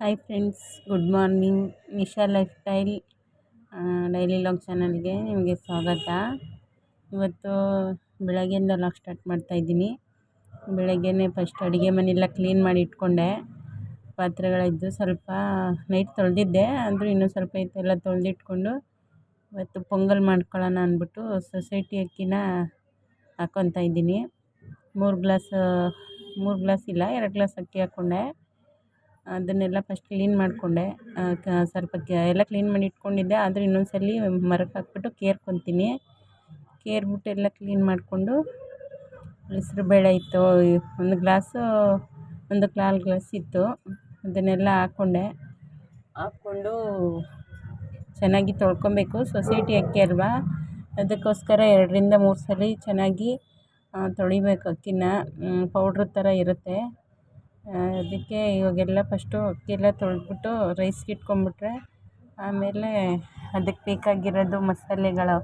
Hi friends, good morning. Nisha life style daily log ಚಾನಲ್ಗೆ ನಿಮಗೆ ಸ್ವಾಗತ. ಇವತ್ತು ಬೆಳಗ್ಗೆಯಿಂದ ಲಾಗ್ ಸ್ಟಾರ್ಟ್ ಮಾಡ್ತಾಯಿದ್ದೀನಿ. ಬೆಳಗ್ಗೆನೇ ಫಸ್ಟ್ ಅಡುಗೆ ಮನೆಯೆಲ್ಲ ಕ್ಲೀನ್ ಮಾಡಿ ಇಟ್ಕೊಂಡೆ. ಪಾತ್ರೆಗಳಿದ್ದು ಸ್ವಲ್ಪ ನೈಟ್ ತೊಳೆದಿದ್ದೆ, ಅಂದರೂ ಇನ್ನೂ ಸ್ವಲ್ಪ ಇತ್ತೆಲ್ಲ ತೊಳೆದಿಟ್ಕೊಂಡು ಇವತ್ತು ಪೊಂಗಲ್ ಮಾಡ್ಕೊಳ್ಳೋಣ ಅಂದ್ಬಿಟ್ಟು ಸೊಸೈಟಿ ಅಕ್ಕಿನ ಹಾಕ್ಕೊತಾ ಇದ್ದೀನಿ. 3 ಗ್ಲಾಸ್ ಇಲ್ಲ, 2 ಗ್ಲಾಸ್ ಅಕ್ಕಿ ಹಾಕ್ಕೊಂಡೆ. ಅದನ್ನೆಲ್ಲ ಫಸ್ಟ್ ಕ್ಲೀನ್ ಮಾಡಿಕೊಂಡೆ. ಸ್ವಲ್ಪ ಎಲ್ಲ ಕ್ಲೀನ್ ಮಾಡಿ ಇಟ್ಕೊಂಡಿದ್ದೆ, ಆದರೆ ಇನ್ನೊಂದ್ಸಲಿ ಮರಕ್ಕೆ ಹಾಕ್ಬಿಟ್ಟು ಕೇರ್ಕೊತೀನಿ. ಕೇರ್ಬಿಟ್ಟು ಎಲ್ಲ ಕ್ಲೀನ್ ಮಾಡಿಕೊಂಡು ಹೆಸರುಬೇಳೆ ಇತ್ತು, 1 ಗ್ಲಾಸು 1 ಗ್ಲಾಸ್ ಇತ್ತು. ಅದನ್ನೆಲ್ಲ ಹಾಕ್ಕೊಂಡು ಚೆನ್ನಾಗಿ ತೊಳ್ಕೊಬೇಕು. ಸೊಸೈಟಿ ಅಕ್ಕಿ ಅಲ್ವಾ, ಅದಕ್ಕೋಸ್ಕರ 2ರಿಂದ 3 ಸಲ ಚೆನ್ನಾಗಿ ತೊಳಿಬೇಕು. ಅಕ್ಕಿನ ಪೌಡ್ರ್ ಥರ ಇರುತ್ತೆ. ಅದಕ್ಕೆ ಇವಾಗೆಲ್ಲ ಫಸ್ಟು ಅಕ್ಕಿ ಎಲ್ಲ ತೊಳೆದ್ಬಿಟ್ಟು ರೈಸ್ಗೆ ಇಟ್ಕೊಂಡ್ಬಿಟ್ರೆ ಆಮೇಲೆ ಅದಕ್ಕೆ ಬೇಕಾಗಿರೋದು ಮಸಾಲೆಗಳು,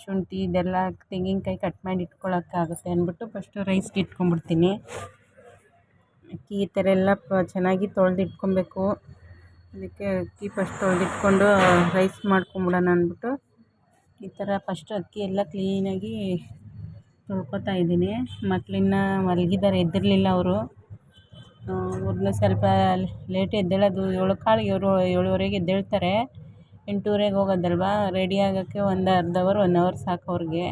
ಶುಂಠಿ ಇದೆಲ್ಲ ತೆಂಗಿನಕಾಯಿ ಕಟ್ ಮಾಡಿ ಇಟ್ಕೊಳ್ಳೋಕ್ಕಾಗುತ್ತೆ ಅಂದ್ಬಿಟ್ಟು ಫಸ್ಟು ರೈಸ್ಗೆ ಇಟ್ಕೊಂಡ್ಬಿಡ್ತೀನಿ. ಅಕ್ಕಿ ಈ ಥರ ಎಲ್ಲ ಚೆನ್ನಾಗಿ ತೊಳೆದಿಟ್ಕೊಬೇಕು. ಅದಕ್ಕೆ ಅಕ್ಕಿ ಫಸ್ಟ್ ತೊಳೆದಿಟ್ಕೊಂಡು ರೈಸ್ ಮಾಡ್ಕೊಂಬಿಡೋಣ ಅಂದ್ಬಿಟ್ಟು ಈ ಥರ ಫಸ್ಟ್ ಅಕ್ಕಿ ಎಲ್ಲ ಕ್ಲೀನಾಗಿ ತೊಳ್ಕೊತಾ ಇದ್ದೀನಿ. ಮಕ್ಕಳಿನ್ನ ಮಲಗಿದ್ದಾರೆ, ಎದ್ದಿರಲಿಲ್ಲ ಅವರು. ಅವ್ರನ್ನ ಸ್ವಲ್ಪ ಲೇಟ್ ಎದ್ದೇಳೋದು. 7:15 ಎದ್ದೇಳ್ತಾರೆ. 8:30ಗೆ ಹೋಗೋದಲ್ವ, ರೆಡಿ ಆಗೋಕ್ಕೆ ಒಂದು ಅರ್ಧ ಅವರ್ 1 ಅವರ್ ಸಾಕು ಅವ್ರಿಗೆ.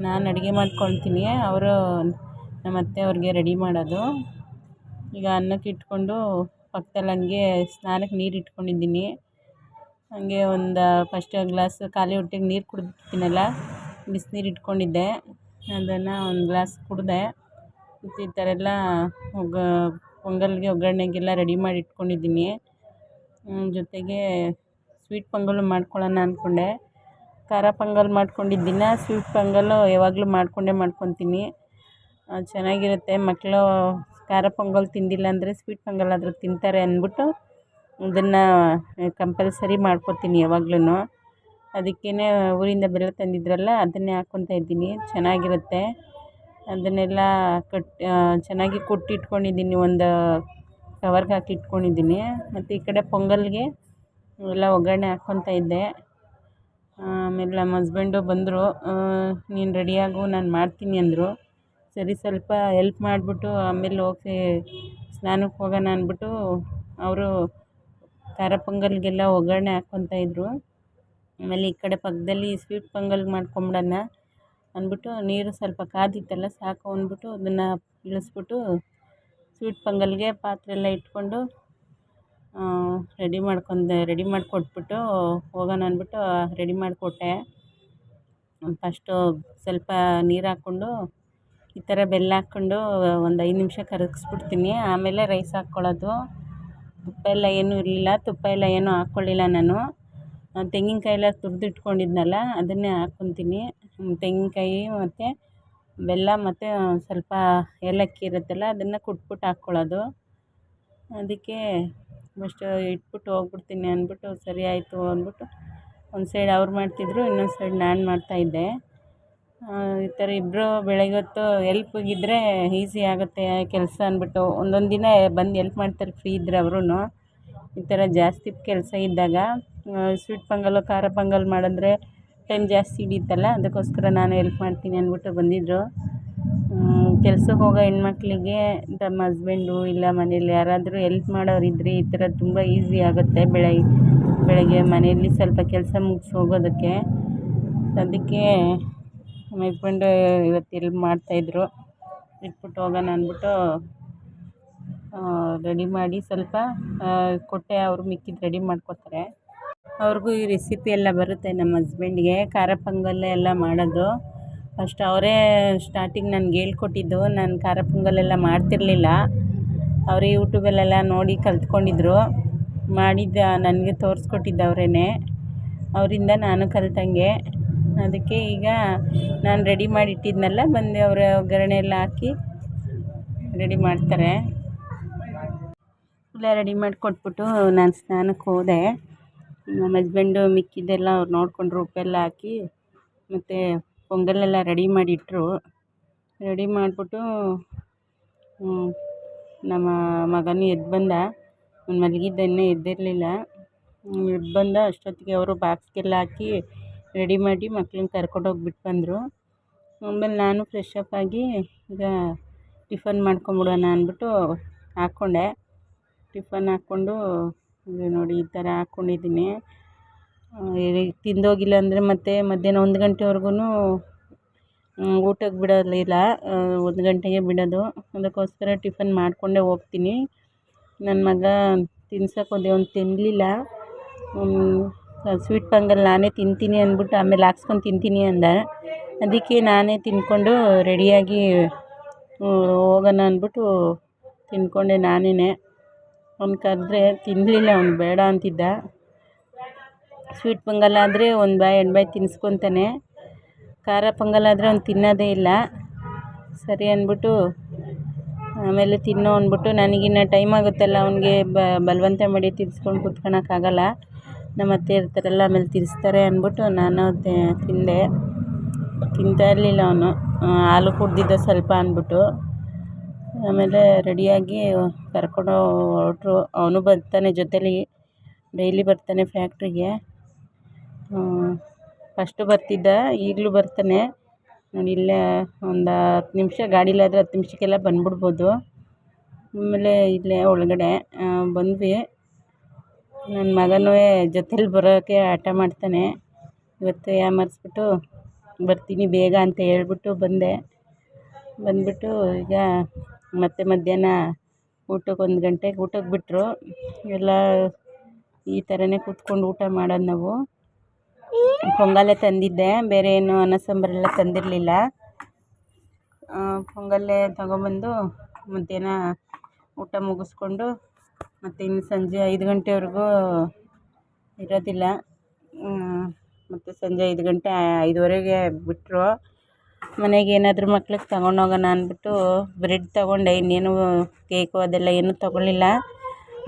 ನಾನು ಅಡುಗೆ ಮಾಡ್ಕೊಳ್ತೀನಿ, ಅವರು ನಮ್ಮ ಅತ್ತೆ ಅವ್ರಿಗೆ ರೆಡಿ ಮಾಡೋದು. ಈಗ ಅನ್ನಕ್ಕೆ ಇಟ್ಕೊಂಡು ಪಕ್ಕದಲ್ಲಿ ಹಂಗೆ ಸ್ನಾನಕ್ಕೆ ನೀರು ಇಟ್ಕೊಂಡಿದ್ದೀನಿ. ಹಾಗೆ ಫಸ್ಟ್ ಗ್ಲಾಸ್ ಖಾಲಿ ಹೊಟ್ಟೆಗೆ ನೀರು ಕುಡಿದಿರ್ತೀನಲ್ಲ, ಬಿಸಿನೀರು ಇಟ್ಕೊಂಡಿದ್ದೆ, ಅದನ್ನು 1 ಗ್ಲಾಸ್ ಕುಡಿದೆ. ಮತ್ತು ಈ ಥರ ಎಲ್ಲ ಪೊಂಗಲ್ಗೆ ಒಗ್ಗರಣೆಗೆಲ್ಲ ರೆಡಿ ಮಾಡಿ ಇಟ್ಕೊಂಡಿದ್ದೀನಿ. ಜೊತೆಗೆ ಸ್ವೀಟ್ ಪೊಂಗಲ್ಲು ಮಾಡ್ಕೊಳ್ಳೋಣ ಅಂದ್ಕೊಂಡೆ. ಖಾರ ಪೊಂಗಲ್ ಮಾಡ್ಕೊಂಡಿದ್ದಿನ ಸ್ವೀಟ್ ಪೊಂಗಲ್ಲು ಯಾವಾಗಲೂ ಮಾಡ್ಕೊತೀನಿ. ಚೆನ್ನಾಗಿರುತ್ತೆ. ಮಕ್ಕಳು ಖಾರ ಪೊಂಗಲ್ ತಿಂದಿಲ್ಲ ಅಂದರೆ ಸ್ವೀಟ್ ಪೊಂಗಲ್ ಆದರೂ ತಿಂತಾರೆ ಅಂದ್ಬಿಟ್ಟು ಇದನ್ನು ಕಂಪಲ್ಸರಿ ಮಾಡ್ಕೊತೀನಿ ಯಾವಾಗ್ಲೂ. ಅದಕ್ಕೇ ಊರಿಂದ ಬೆಲ್ಲ ತಂದಿದ್ರಲ್ಲ, ಅದನ್ನೇ ಹಾಕ್ಕೊತಾ ಇದ್ದೀನಿ. ಚೆನ್ನಾಗಿರುತ್ತೆ. ಅದನ್ನೆಲ್ಲ ಚೆನ್ನಾಗಿ ಕುಟ್ಟಿಟ್ಕೊಂಡಿದ್ದೀನಿ, ಒಂದು ಕವರ್ಗೆ ಹಾಕಿ ಇಟ್ಕೊಂಡಿದ್ದೀನಿ. ಮತ್ತು ಈ ಕಡೆ ಪೊಂಗಲ್ಗೆ ಎಲ್ಲ ಒಗ್ಗರಣೆ ಹಾಕ್ಕೊತಾ ಇದ್ದೆ. ಆಮೇಲೆ ನಮ್ಮ ಹಸ್ಬೆಂಡು ಬಂದರು. ನೀನು ರೆಡಿಯಾಗು, ನಾನು ಮಾಡ್ತೀನಿ ಅಂದರು. ಸರಿ, ಸ್ವಲ್ಪ ಹೆಲ್ಪ್ ಮಾಡಿಬಿಟ್ಟು ಆಮೇಲೆ ಹೋಗಿ ಸ್ನಾನಕ್ಕೆ ಹೋಗೋಣ ಅಂದ್ಬಿಟ್ಟು ಅವರು ಖಾರ ಪೊಂಗಲ್ಗೆಲ್ಲ ಒಗ್ಗರಣೆ ಹಾಕ್ಕೊತಾ ಇದ್ದರು. ಆಮೇಲೆ ಈ ಕಡೆ ಪಕ್ಕದಲ್ಲಿ ಸ್ವೀಟ್ ಪೊಂಗಲ್ ಮಾಡ್ಕೊಂಬಿಡೋಣ ಅಂದ್ಬಿಟ್ಟು ನೀರು ಸ್ವಲ್ಪ ಕಾದಿತ್ತಲ್ಲ, ಸಾಕು ಅಂದ್ಬಿಟ್ಟು ಅದನ್ನು ಇಳಿಸ್ಬಿಟ್ಟು ಸ್ವೀಟ್ ಪೊಂಗಲ್ಗೆ ಪಾತ್ರೆ ಎಲ್ಲ ಇಟ್ಕೊಂಡು ರೆಡಿ ಮಾಡಿಕೊಟ್ಬಿಟ್ಟು ಹೋಗೋಣ ಅಂದ್ಬಿಟ್ಟು ರೆಡಿ ಮಾಡಿಕೊಟ್ಟೆ. ಫಸ್ಟು ಸ್ವಲ್ಪ ನೀರು ಹಾಕ್ಕೊಂಡು ಈ ಥರ ಬೆಲ್ಲ ಹಾಕ್ಕೊಂಡು ಒಂದು 5 ನಿಮಿಷ ಕರಗಿಸ್ಬಿಡ್ತೀನಿ. ಆಮೇಲೆ ರೈಸ್ ಹಾಕ್ಕೊಳ್ಳೋದು. ತುಪ್ಪ ಎಲ್ಲ ಏನೂ ಇರಲಿಲ್ಲ, ತುಪ್ಪ ಎಲ್ಲ ಏನೂ ಹಾಕ್ಕೊಳ್ಳಿಲ್ಲ ನಾನು. ತೆಂಗಿನಕಾಯಿ ಎಲ್ಲ ತುರಿದಿಟ್ಕೊಂಡಿದ್ನಲ್ಲ, ಅದನ್ನೇ ಹಾಕ್ಕೊತೀನಿ. ತೆಂಗಿನಕಾಯಿ ಮತ್ತು ಬೆಲ್ಲ ಮತ್ತು ಸ್ವಲ್ಪ ಏಲಕ್ಕಿ ಇರುತ್ತಲ್ಲ, ಅದನ್ನು ಕುಟ್ಬಿಟ್ಟು ಹಾಕ್ಕೊಳ್ಳೋದು. ಅದಕ್ಕೆ ಫಸ್ಟು ಇಟ್ಬಿಟ್ಟು ಹೋಗ್ಬಿಡ್ತೀನಿ ಅಂದ್ಬಿಟ್ಟು ಸರಿ ಆಯಿತು ಅಂದ್ಬಿಟ್ಟು ಒಂದು ಸೈಡ್ ಅವ್ರು ಮಾಡ್ತಿದ್ರು, ಇನ್ನೊಂದು ಸೈಡ್ ನಾನು ಮಾಡ್ತಾಯಿದ್ದೆ. ಈ ಥರ ಇಬ್ಬರು ಬೆಳಗ್ಗೆ ಹೊತ್ತು ಹೆಲ್ಪಿಗಿದ್ದರೆ ಈಸಿ ಆಗುತ್ತೆ ಕೆಲಸ ಅಂದ್ಬಿಟ್ಟು ಒಂದೊಂದು ದಿನ ಬಂದು ಹೆಲ್ಪ್ ಮಾಡ್ತಾರೆ ಫ್ರೀ ಇದ್ದರೆ ಅವರೂ. ಈ ಥರ ಜಾಸ್ತಿ ಕೆಲಸ ಇದ್ದಾಗ ಸ್ವೀಟ್ ಪೊಂಗಲ್ಲು ಖಾರ ಪೊಂಗಲ್ ಮಾಡಿದ್ರೆ ಟೈಮ್ ಜಾಸ್ತಿ ಹಿಡಿಯುತ್ತಲ್ಲ, ಅದಕ್ಕೋಸ್ಕರ ನಾನು ಹೆಲ್ಪ್ ಮಾಡ್ತೀನಿ ಅಂದ್ಬಿಟ್ಟು ಬಂದಿದ್ದರು. ಕೆಲ್ಸಕ್ಕೆ ಹೋಗೋ ಹೆಣ್ಮಕ್ಳಿಗೆ ತಮ್ಮ ಹಸ್ಬೆಂಡು ಇಲ್ಲ ಮನೇಲಿ ಯಾರಾದರೂ ಹೆಲ್ಪ್ ಮಾಡೋರಿದ್ದರೆ ಈ ಥರ ತುಂಬ ಈಸಿ ಆಗುತ್ತೆ. ಬೆಳಗ್ಗೆ ಮನೆಯಲ್ಲಿ ಸ್ವಲ್ಪ ಕೆಲಸ ಮುಗಿಸಿ ಹೋಗೋದಕ್ಕೆ. ಅದಕ್ಕೆ ನಮ್ಮ ಹಸ್ಬೆಂಡು ಇವತ್ತು ಹೆಲ್ಪ್ ಮಾಡ್ತಾಯಿದ್ರು. ಇಟ್ಬಿಟ್ಟು ಹೋಗೋಣ ಅಂದ್ಬಿಟ್ಟು ರೆಡಿ ಮಾಡಿ ಸ್ವಲ್ಪ ಕೊಟ್ಟೆ. ಅವರು ಮಿಕ್ಕಿದ್ದು ರೆಡಿ ಮಾಡ್ಕೊತಾರೆ. ಅವ್ರಿಗೂ ಈ ರೆಸಿಪಿ ಎಲ್ಲ ಬರುತ್ತೆ. ನಮ್ಮ ಹಸ್ಬೆಂಡ್ಗೆ ಖಾರ ಪೊಂಗಲ್ ಎಲ್ಲ ಮಾಡೋದು ಫಸ್ಟ್ ಅವರೇ ಸ್ಟಾರ್ಟಿಂಗ್ ನನಗೆ ಹೇಳ್ಕೊಟ್ಟಿದ್ದು. ನಾನು ಖಾರ ಪೊಂಗಲೆಲ್ಲ ಮಾಡ್ತಿರಲಿಲ್ಲ, ಅವರೇ ಯೂಟ್ಯೂಬಲ್ಲೆಲ್ಲ ನೋಡಿ ಕಲ್ತ್ಕೊಂಡಿದ್ರು. ನನಗೆ ತೋರಿಸ್ಕೊಟ್ಟಿದ್ದು ಅವರೇ. ಅವರಿಂದ ನಾನು ಕಲ್ತಂಗೆ. ಅದಕ್ಕೆ ಈಗ ನಾನು ರೆಡಿ ಮಾಡಿ ಇಟ್ಟಿದ್ನಲ್ಲ, ಬಂದು ಅವರ ಒಗ್ಗರಣೆ ಎಲ್ಲ ಹಾಕಿ ರೆಡಿ ಮಾಡ್ತಾರೆ. ಎಲ್ಲ ರೆಡಿ ಮಾಡಿ ಕೊಟ್ಬಿಟ್ಟು ನಾನು ಸ್ನಾನಕ್ಕೆ ಹೋದೆ. ನಮ್ಮ ಹಸ್ಬೆಂಡು ಮಿಕ್ಕಿದ್ದೆಲ್ಲ ಅವ್ರು ನೋಡಿಕೊಂಡ್ರು. ಉಪ್ಪೆಲ್ಲ ಹಾಕಿ ಮತ್ತು ಪೊಂಗಲೆಲ್ಲ ರೆಡಿ ಮಾಡಿಟ್ರು. ರೆಡಿ ಮಾಡಿಬಿಟ್ಟು ನಮ್ಮ ಮಗನೂ ಎದ್ದು ಬಂದ. ಅವ್ನು ಮಲಗಿದ್ದ ಇನ್ನೂ ಎದ್ದಿರಲಿಲ್ಲ. ಎದ್ದು ಬಂದ ಅಷ್ಟೊತ್ತಿಗೆ ಅವರು ಬಾಕ್ಸ್ಗೆಲ್ಲ ಹಾಕಿ ರೆಡಿ ಮಾಡಿ ಮಕ್ಳನ್ನ ಕರ್ಕೊಂಡೋಗಿ ಬಿಟ್ಟು ಬಂದರು. ಆಮೇಲೆ ನಾನು ಫ್ರೆಶ್ ಅಪ್ ಆಗಿ ಈಗ ಟಿಫನ್ ಮಾಡ್ಕೊಂಬಿಡೋಣ ಅಂದ್ಬಿಟ್ಟು ಹಾಕ್ಕೊಂಡೆ. ಟಿಫನ್ ಹಾಕ್ಕೊಂಡು ಇದು ನೋಡಿ ಈ ಥರ ಹಾಕ್ಕೊಂಡಿದ್ದೀನಿ. ತಿಂದೋಗಿಲ್ಲ ಅಂದರೆ ಮತ್ತೆ ಮಧ್ಯಾಹ್ನ 1 ಗಂಟೆವರೆಗೂ ಊಟಕ್ಕೆ ಬಿಡೋದಿಲ್ಲ. 1 ಗಂಟೆಗೆ ಬಿಡೋದು. ಅದಕ್ಕೋಸ್ಕರ ಟಿಫನ್ ಮಾಡಿಕೊಂಡೇ ಹೋಗ್ತೀನಿ. ನನ್ನ ಮಗ ತಿನ್ಸೋಕೆ ಹೋದೆ, ಅವ್ನು ತಿನ್ನಲಿಲ್ಲ. ಸ್ವೀಟ್ ಪೊಂಗಲ್ ನಾನೇ ತಿಂತೀನಿ ಅಂದ್ಬಿಟ್ಟು ಆಮೇಲೆ ಹಾಕ್ಸ್ಕೊಂಡು ತಿಂತೀನಿ ಅಂದ. ಅದಕ್ಕೆ ನಾನೇ ತಿಂದ್ಕೊಂಡು ರೆಡಿಯಾಗಿ ಹೋಗೋಣ ಅಂದ್ಬಿಟ್ಟು ತಿಂದ್ಕೊಂಡೆ ನಾನೇ. ಅವ್ನು ಕರೆದ್ರೆ ತಿನ್ನಲಿಲ್ಲ, ಅವ್ನು ಬೇಡ ಅಂತಿದ್ದ. ಸ್ವೀಟ್ ಪೊಂಗಲ್ ಆದರೆ 1 ಬಾಯಿ 2 ಬಾಯಿ ತಿನ್ನಿಸ್ಕೊತಾನೆ. ಖಾರ ಪೊಂಗಲ್ ಆದರೆ ಅವ್ನು ತಿನ್ನೋದೇ ಇಲ್ಲ. ಸರಿ ಅಂದ್ಬಿಟ್ಟು ಆಮೇಲೆ ತಿನ್ನೋ ಅಂದ್ಬಿಟ್ಟು ನನಗಿನ್ನು ಟೈಮ್ ಆಗುತ್ತಲ್ಲ, ಅವನಿಗೆ ಬಲವಂತ ಮಾಡಿ ತಿನ್ನಿಸ್ಕೊಂಡು ಕೂತ್ಕೊಳ್ಳೋಕ್ಕಾಗಲ್ಲ. ನಮ್ಮ ಅತ್ತೆ ಇರ್ತಾರಲ್ಲ, ಆಮೇಲೆ ತಿನ್ನಿಸ್ತಾರೆ ಅಂದ್ಬಿಟ್ಟು ನಾನು ತಿಂದೆ. ತಿಂತಾ ಇರಲಿಲ್ಲ ಅವನು, ಹಾಲು ಕುಡ್ದಿದ್ದ ಸ್ವಲ್ಪ ಅಂದ್ಬಿಟ್ಟು. ಆಮೇಲೆ ರೆಡಿಯಾಗಿ ಕರ್ಕೊಂಡು ಹೊರಟ್ರು. ಅವನು ಬರ್ತಾನೆ ಜೊತೇಲಿ, ಡೈಲಿ ಬರ್ತಾನೆ ಫ್ಯಾಕ್ಟ್ರಿಗೆ. ಫಸ್ಟು ಬರ್ತಿದ್ದ, ಈಗಲೂ ಬರ್ತಾನೆ. ನೋಡಿ ಇಲ್ಲೇ ಒಂದು 10 ನಿಮಿಷ ಗಾಡೀಲಾದರೆ 10 ನಿಮಿಷಕ್ಕೆಲ್ಲ ಬಂದ್ಬಿಡ್ಬೋದು. ಆಮೇಲೆ ಇಲ್ಲೇ ಒಳಗಡೆ ಬಂದ್ವಿ. ನನ್ನ ಮಗನೂ ಜೊತೇಲಿ ಬರೋಕ್ಕೆ ಹಠ ಮಾಡ್ತಾನೆ. ಇವತ್ತು ಯಾಮಾರಿಸ್ಬಿಟ್ಟು ಬರ್ತೀನಿ ಬೇಗ ಅಂತ ಹೇಳ್ಬಿಟ್ಟು ಬಂದ್ಬಿಟ್ಟು ಈಗ ಮತ್ತೆ ಮಧ್ಯಾಹ್ನ ಊಟಕ್ಕೆ 1 ಗಂಟೆಗೆ ಊಟಕ್ಕೆ ಬಿಟ್ಟರು. ಎಲ್ಲ ಈ ಥರನೇ ಕೂತ್ಕೊಂಡು ಊಟ ಮಾಡೋದು ನಾವು. ಪೊಂಗಲ್ಲೇ ತಂದಿದ್ದೆ, ಬೇರೆ ಏನು ಅನ್ನ ಸಾಂಬಾರೆಲ್ಲ ತಂದಿರಲಿಲ್ಲ. ಪೊಂಗಲ್ಲೇ ತಗೊಬಂದು ಮಧ್ಯಾಹ್ನ ಊಟ ಮುಗಿಸ್ಕೊಂಡು ಮತ್ತು ಇನ್ನು ಸಂಜೆ 5 ಗಂಟೆವರೆಗೂ ಇರೋದಿಲ್ಲ. ಮತ್ತು ಸಂಜೆ 5 ಗಂಟೆ 5:30ಗೆ ಬಿಟ್ಟರು. ಮನೆಗೆ ಏನಾದರೂ ಮಕ್ಳಿಗೆ ತಗೊಂಡೋಗೋಣ ಅಂದ್ಬಿಟ್ಟು ಬ್ರೆಡ್ ತಗೊಂಡೆ. ಇನ್ನೇನು ಕೇಕು ಅದೆಲ್ಲ ಏನೂ ತಗೊಳ್ಳಿಲ್ಲ.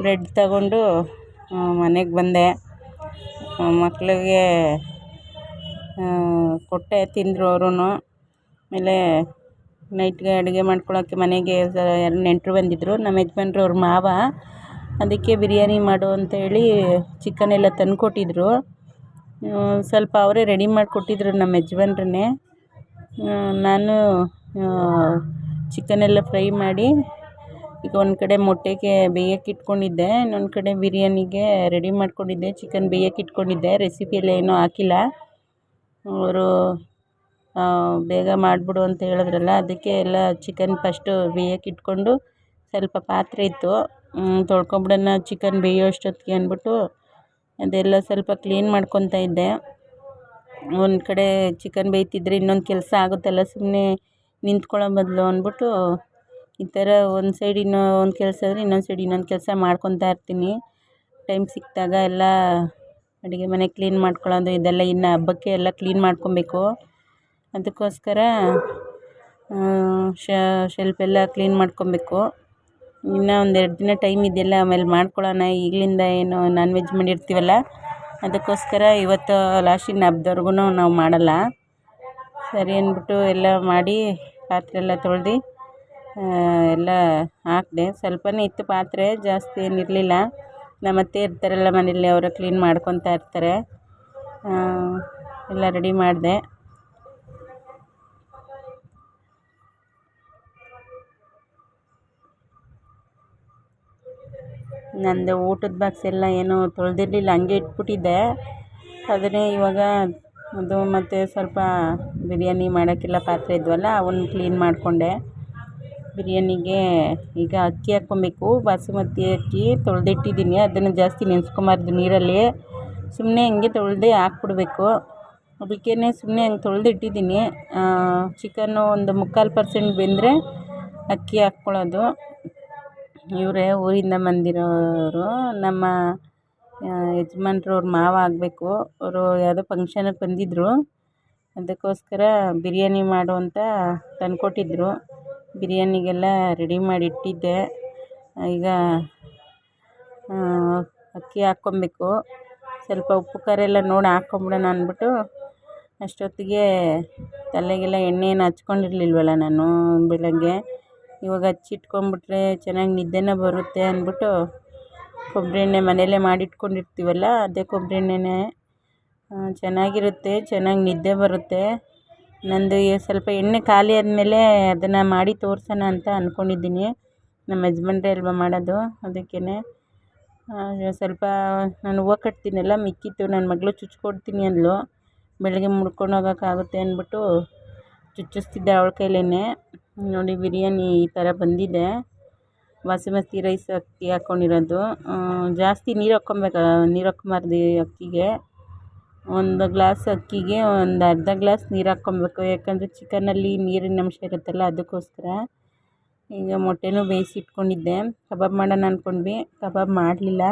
ಬ್ರೆಡ್ ತಗೊಂಡು ಮನೆಗೆ ಬಂದೆ. ಮಕ್ಳಿಗೆ ಕೊಟ್ಟೆ, ತಿಂದರು ಅವರು. ಆಮೇಲೆ ನೈಟ್ಗೆ ಅಡುಗೆ ಮಾಡ್ಕೊಳ್ಳೋಕ್ಕೆ ಮನೆಗೆ 2 ನೆಂಟರು ಬಂದಿದ್ದರು. ನಮ್ಮ ಯಜಮಾನ್ರು ಅವ್ರ ಮಾವ. ಅದಕ್ಕೆ ಬಿರಿಯಾನಿ ಮಾಡು ಅಂತೇಳಿ ಚಿಕನೆಲ್ಲ ತಂದುಕೊಟ್ಟಿದ್ರು. ಸ್ವಲ್ಪ ಅವರೇ ರೆಡಿ ಮಾಡಿಕೊಟ್ಟಿದ್ರು ನಮ್ಮ ಯಜಮಾನ್ರನ್ನೇ. ನಾನು ಚಿಕನೆಲ್ಲ ಫ್ರೈ ಮಾಡಿ ಈಗ ಒಂದು ಕಡೆ ಮೊಟ್ಟೆಗೆ ಬೇಯಕ್ಕೆ ಇಟ್ಕೊಂಡಿದ್ದೆ, ಇನ್ನೊಂದು ಕಡೆ ಬಿರಿಯಾನಿಗೆ ರೆಡಿ ಮಾಡ್ಕೊಂಡಿದ್ದೆ. ಚಿಕನ್ ಬೇಯಕ್ಕೆ ಇಟ್ಕೊಂಡಿದ್ದೆ. ರೆಸಿಪಿ ಎಲ್ಲ ಏನೂ ಹಾಕಿಲ್ಲ. ಅವರು ಬೇಗ ಮಾಡಿಬಿಡು ಅಂತ ಹೇಳಿದ್ರಲ್ಲ, ಅದಕ್ಕೆ ಎಲ್ಲ ಚಿಕನ್ ಫಸ್ಟು ಬೇಯಕ್ಕೆ ಇಟ್ಕೊಂಡು ಸ್ವಲ್ಪ ಪಾತ್ರೆ ಇತ್ತು, ತೊಳ್ಕೊಂಬಿಡೋಣ ಚಿಕನ್ ಬೇಯೋ ಅಷ್ಟೊತ್ತಿಗೆ ಅಂದ್ಬಿಟ್ಟು ಅದೆಲ್ಲ ಸ್ವಲ್ಪ ಕ್ಲೀನ್ ಮಾಡ್ಕೊತಾ ಇದ್ದೆ. ಒಂದು ಕಡೆ ಚಿಕನ್ ಬೇಯ್ತಿದ್ರೆ ಇನ್ನೊಂದು ಕೆಲಸ ಆಗುತ್ತಲ್ಲ, ಸುಮ್ಮನೆ ನಿಂತ್ಕೊಳ್ಳೋ ಬದಲು ಅಂದ್ಬಿಟ್ಟು ಈ ಥರ ಒಂದು ಸೈಡ್ ಒಂದು ಕೆಲಸ ಆದರೆ ಇನ್ನೊಂದು ಸೈಡ್ ಇನ್ನೊಂದು ಕೆಲಸ ಮಾಡ್ಕೊತಾ ಇರ್ತೀನಿ. ಟೈಮ್ ಸಿಕ್ಕಿದಾಗ ಎಲ್ಲ ಅಡುಗೆ ಮನೆ ಕ್ಲೀನ್ ಮಾಡ್ಕೊಳ್ಳೋದು ಇದೆಲ್ಲ ಇನ್ನು ಹಬ್ಬಕ್ಕೆ ಎಲ್ಲ ಕ್ಲೀನ್ ಮಾಡ್ಕೊಬೇಕು. ಅದಕ್ಕೋಸ್ಕರ ಶೆಲ್ಫೆಲ್ಲ ಕ್ಲೀನ್ ಮಾಡ್ಕೊಬೇಕು. ಇನ್ನೂ 1-2 ದಿನ ಟೈಮ್ ಇದೆಯಲ್ಲ, ಆಮೇಲೆ ಮಾಡ್ಕೊಳ್ಳೋಣ. ಈಗಲಿಂದ ಏನು ನಾನ್ ವೆಜ್ ಮಾಡಿರ್ತೀವಲ್ಲ, ಅದಕ್ಕೋಸ್ಕರ ಇವತ್ತು ಲಾಸ್ಟಿನ ಹಬ್ಬದವರೆಗೂ ನಾವು ಮಾಡಲ್ಲ. ಸರಿ ಅಂದ್ಬಿಟ್ಟು ಎಲ್ಲ ಮಾಡಿ ಪಾತ್ರೆ ಎಲ್ಲ ತೊಳೆದು ಎಲ್ಲ ಹಾಕಿದೆ. ಸ್ವಲ್ಪನೇ ಇತ್ತು ಪಾತ್ರೆ, ಜಾಸ್ತಿ ಏನಿರಲಿಲ್ಲ. ನಮ್ಮ ಅತ್ತೆ ಇರ್ತಾರಲ್ಲ ಮನೇಲಿ, ಅವರ ಕ್ಲೀನ್ ಮಾಡ್ಕೊತಾ ಇರ್ತಾರೆ. ಎಲ್ಲ ರೆಡಿ ಮಾಡಿದೆ. ನಂದು ಊಟದ ಬಾಕ್ಸ್ ಎಲ್ಲ ಏನೂ ತೊಳೆದಿರಲಿಲ್ಲ, ಹಂಗೆ ಇಟ್ಬಿಟ್ಟಿದ್ದೆ. ಅದನ್ನೇ ಇವಾಗ ಅದು ಮತ್ತು ಸ್ವಲ್ಪ ಬಿರಿಯಾನಿ ಮಾಡೋಕ್ಕೆಲ್ಲ ಪಾತ್ರೆ ಇದ್ವಲ್ಲ, ಅವನ್ನ ಕ್ಲೀನ್ ಮಾಡಿಕೊಂಡೆ. ಬಿರಿಯಾನಿಗೆ ಈಗ ಅಕ್ಕಿ ಹಾಕ್ಕೊಬೇಕು. ಬಾಸುಮತಿ ಅಕ್ಕಿ ತೊಳೆದಿಟ್ಟಿದ್ದೀನಿ. ಅದನ್ನು ಜಾಸ್ತಿ ನೆನೆಸ್ಕೊಬಾರ್ದು ನೀರಲ್ಲಿ, ಸುಮ್ಮನೆ ಹಂಗೆ ತೊಳೆದೇ ಹಾಕ್ಬಿಡ್ಬೇಕು. ಅದಕ್ಕೇ ಸುಮ್ಮನೆ ಹಂಗೆ ತೊಳೆದಿಟ್ಟಿದ್ದೀನಿ. ಚಿಕನ್ನು ಒಂದು 3/4% ಬೆಂದರೆ ಅಕ್ಕಿ ಹಾಕ್ಕೊಳ್ಳೋದು. ಇವರೇ ಊರಿಂದ ಬಂದಿರೋರು, ನಮ್ಮ ಯಜಮಾನ್ರು ಅವ್ರ ಮಾವ ಆಗಬೇಕು. ಅವರು ಯಾವುದೋ ಫಂಕ್ಷನಿಗೆ ಬಂದಿದ್ದರು. ಅದಕ್ಕೋಸ್ಕರ ಬಿರಿಯಾನಿ ಮಾಡು ಅಂತ ತಂದುಕೊಟ್ಟಿದ್ರು. ಬಿರಿಯಾನಿಗೆಲ್ಲ ರೆಡಿ ಮಾಡಿ ಇಟ್ಟಿದ್ದೆ. ಈಗ ಅಕ್ಕಿ ಹಾಕ್ಕೊಬೇಕು. ಸ್ವಲ್ಪ ಉಪ್ಪು ಖಾರ ಎಲ್ಲ ನೋಡಿ ಹಾಕ್ಕೊಂಬಿಡೋಣ ಅಂದ್ಬಿಟ್ಟು ಅಷ್ಟೊತ್ತಿಗೆ ತಲೆಗೆಲ್ಲ ಎಣ್ಣೆ ಏನು ಹಚ್ಕೊಂಡಿರಲಿಲ್ವಲ್ಲ ನಾನು ಬೆಳಗ್ಗೆ. ಇವಾಗ ಹಚ್ಚಿಟ್ಕೊಂಬಿಟ್ರೆ ಚೆನ್ನಾಗಿ ನಿದ್ದೆನೇ ಬರುತ್ತೆ ಅಂದ್ಬಿಟ್ಟು ಕೊಬ್ಬರಿ ಎಣ್ಣೆ ಮನೆಯಲ್ಲೇ ಮಾಡಿಟ್ಕೊಂಡಿರ್ತೀವಲ್ಲ ಅದೇ ಕೊಬ್ಬರಿ ಎಣ್ಣೆನೇ ಚೆನ್ನಾಗಿರುತ್ತೆ, ಚೆನ್ನಾಗಿ ನಿದ್ದೆ ಬರುತ್ತೆ. ನಂದು ಸ್ವಲ್ಪ ಎಣ್ಣೆ ಖಾಲಿ ಆದಮೇಲೆ ಅದನ್ನು ಮಾಡಿ ತೋರಿಸೋಣ ಅಂತ ಅಂದ್ಕೊಂಡಿದ್ದೀನಿ. ನಮ್ಮ ಯಜಮಾನ್ರೇ ಅಲ್ವಾ ಮಾಡೋದು, ಅದಕ್ಕೇ ಸ್ವಲ್ಪ ನಾನು ಹೂವು ಕಟ್ತೀನಲ್ಲ ಮಿಕ್ಕಿತ್ತು, ನನ್ನ ಮಗಳು ಚುಚ್ಕೊಡ್ತೀನಿ ಅಂದಳು. ಬೆಳಗ್ಗೆ ಮುಡ್ಕೊಂಡು ಹೋಗೋಕ್ಕಾಗುತ್ತೆ ಅಂದ್ಬಿಟ್ಟು ಚುಚ್ಚಿಸ್ತಿದ್ದೆ ಅವಳ ಕೈಲೇ. ನೋಡಿ ಬಿರಿಯಾನಿ ಈ ಥರ ಬಂದಿದೆ. ಬಾಸುಮತಿ ರೈಸ್ ಅಕ್ಕಿ ಹಾಕ್ಕೊಂಡಿರೋದು. ಜಾಸ್ತಿ ನೀರು ಹಾಕ್ಕೊಬಾರ್ದು ಅಕ್ಕಿಗೆ. ಒಂದು ಗ್ಲಾಸ್ ಅಕ್ಕಿಗೆ ಒಂದು ಅರ್ಧ ಗ್ಲಾಸ್ ನೀರು ಹಾಕ್ಕೊಬೇಕು, ಯಾಕಂದರೆ ಚಿಕನಲ್ಲಿ ನೀರಿನ ಅಂಶ ಇರುತ್ತಲ್ಲ ಅದಕ್ಕೋಸ್ಕರ. ಈಗ ಮೊಟ್ಟೆನೂ ಬೇಯಿಸಿಟ್ಕೊಂಡಿದ್ದೆ, ಕಬಾಬ್ ಮಾಡೋಣ ಅಂದ್ಕೊಂಡ್ವಿ, ಕಬಾಬ್ ಮಾಡಲಿಲ್ಲ,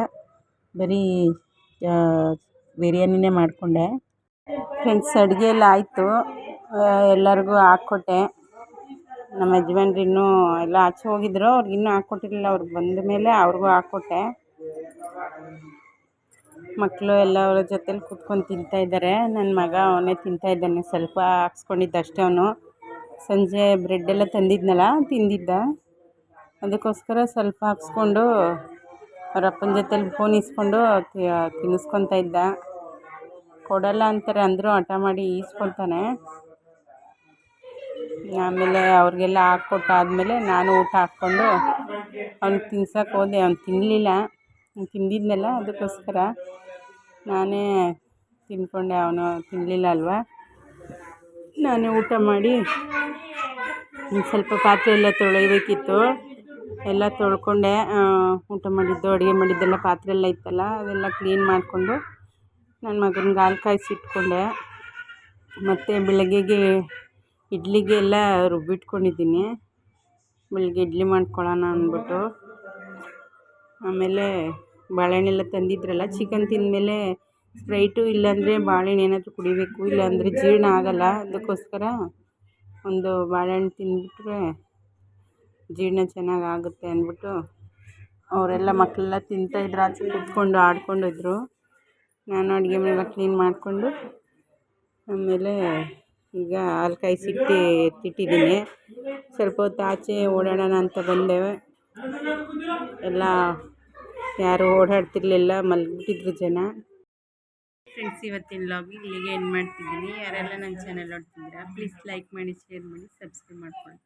ಬರೀ ಬಿರಿಯಾನಿನೇ ಮಾಡಿಕೊಂಡೆ. ಫ್ರೆಂಡ್ಸ್, ಅಡುಗೆ ಎಲ್ಲ ಆಯಿತು, ಎಲ್ಲರಿಗೂ ಹಾಕ್ಕೊಟ್ಟೆ. ನಮ್ಮ ಯಜಮಾನ್ರು ಇನ್ನೂ ಎಲ್ಲ ಆಚೆ ಹೋಗಿದ್ರು, ಅವ್ರಿಗಿನ್ನೂ ಹಾಕ್ಕೊಟ್ಟಿರಲಿಲ್ಲ. ಅವ್ರು ಬಂದ ಮೇಲೆ ಅವ್ರಿಗೂ ಹಾಕ್ಕೊಟ್ಟೆ. ಮಕ್ಕಳು ಎಲ್ಲ ಅವರ ಜೊತೆಲಿ ಕೂತ್ಕೊಂಡು ತಿಂತಾಯಿದ್ದಾರೆ. ನನ್ನ ಮಗ ಅವನೇ ತಿಂತಾಯಿದ್ದಾನೆ, ಸ್ವಲ್ಪ ಹಾಕ್ಸ್ಕೊಂಡಿದ್ದ ಅಷ್ಟೇ ಅವನು. ಸಂಜೆ ಬ್ರೆಡ್ಡೆಲ್ಲ ತಂದಿದ್ನಲ್ಲ ತಿಂದಿದ್ದ, ಅದಕ್ಕೋಸ್ಕರ ಸ್ವಲ್ಪ ಹಾಕ್ಸ್ಕೊಂಡು ಅವ್ರ ಅಪ್ಪನ ಜೊತೆಲಿ ಫೋನ್ ಇಸ್ಕೊಂಡು ತಿನ್ನಿಸ್ಕೊತಾ ಇದ್ದ. ಕೊಡಲ್ಲ ಅಂತಾರೆ ಅಂದರೂ ಹಠ ಮಾಡಿ ಈಸ್ಕೊತಾನೆ. ಆಮೇಲೆ ಅವ್ರಿಗೆಲ್ಲ ಹಾಕ್ಕೊಟ್ಟಾದ್ಮೇಲೆ ನಾನು ಊಟ ಹಾಕ್ಕೊಂಡು ಅವ್ನಿಗೆ ತಿನ್ಸೋಕೆ ಹೋದೆ. ಅವ್ನು ತಿನ್ನಲಿಲ್ಲ, ತಿಂದಿದ್ನಲ್ಲ ಅದಕ್ಕೋಸ್ಕರ ನಾನೇ ತಿಂದ್ಕೊಂಡೆ. ಅವನು ತಿನ್ನಲಿಲ್ಲ ಅಲ್ವಾ. ನಾನೇ ಊಟ ಮಾಡಿ ಸ್ವಲ್ಪ ಪಾತ್ರೆ ಎಲ್ಲ ತೊಳಿಬೇಕಿತ್ತು, ಎಲ್ಲ ತೊಳ್ಕೊಂಡೆ. ಊಟ ಮಾಡಿದ್ದು ಅಡುಗೆ ಮಾಡಿದ್ದೆಲ್ಲ ಪಾತ್ರೆ ಎಲ್ಲ ಇತ್ತಲ್ಲ ಅದೆಲ್ಲ ಕ್ಲೀನ್ ಮಾಡಿಕೊಂಡು ನನ್ನ ಮಗನಿಗೆ ಹಾಲು ಕಾಯಿಸಿಟ್ಕೊಂಡೆ. ಮತ್ತು ಬೆಳಗ್ಗೆಗೆ ಇಡ್ಲಿಗೆ ಎಲ್ಲ ರುಬ್ಬಿಟ್ಕೊಂಡಿದ್ದೀನಿ, ಬೆಳಗ್ಗೆ ಇಡ್ಲಿ ಮಾಡ್ಕೊಳ್ಳೋಣ ಅಂದ್ಬಿಟ್ಟು. ಆಮೇಲೆ ಬಾಳೆಹಣ್ಣೆಲ್ಲ ತಂದಿದ್ರಲ್ಲ, ಚಿಕನ್ ತಿಂದಮೇಲೆ ಸ್ಪ್ರೈಟು ಇಲ್ಲಾಂದರೆ ಬಾಳೆಹಣ್ಣು ಏನಾದರೂ ಕುಡಿಬೇಕು, ಇಲ್ಲಾಂದರೆ ಜೀರ್ಣ ಆಗೋಲ್ಲ. ಅದಕ್ಕೋಸ್ಕರ ಒಂದು ಬಾಳೆಹಣ್ಣು ತಿಂದುಬಿಟ್ರೆ ಜೀರ್ಣ ಚೆನ್ನಾಗಿ ಆಗುತ್ತೆ ಅಂದ್ಬಿಟ್ಟು ಅವರೆಲ್ಲ ಮಕ್ಕಳೆಲ್ಲ ತಿಂತಾಯಿದ್ರು, ಆಚೆ ಕೂತ್ಕೊಂಡು ಆಡ್ಕೊಂಡಿದ್ರು. ನಾನು ಅಡುಗೆ ಮನೆಯೆಲ್ಲ ಕ್ಲೀನ್ ಮಾಡಿಕೊಂಡು ಆಮೇಲೆ ಈಗ ಹಾಲು ಕಾಯಿಸಿಟ್ಟು ಎತ್ತಿಟ್ಟಿದ್ದೀನಿ. ಸ್ವಲ್ಪ ಹೊತ್ತು ಆಚೆ ಓಡಾಡೋಣ ಅಂತ ಬಂದೆ. ಎಲ್ಲ ಯಾರು ಓಡಾಡ್ತಿರ್ಲಿಲ್ಲ, ಮಲಗಿಬಿಟ್ಟಿದ್ರು ಜನ. ಫ್ರೆಂಡ್ಸ್, ಇವತ್ತಿನ ವ್ಲಾಗ್ ಇಲ್ಲಿಗೆ ಎಂಡ್ ಮಾಡ್ತಿದ್ದೀನಿ. ಯಾರೆಲ್ಲ ನನ್ನ ಚಾನಲ್ ನೋಡ್ತಿದ್ದೀರಾ ಪ್ಲೀಸ್ ಲೈಕ್ ಮಾಡಿ, ಶೇರ್ ಮಾಡಿ, ಸಬ್ಸ್ಕ್ರೈಬ್ ಮಾಡ್ಕೊಳ್ಳಿ.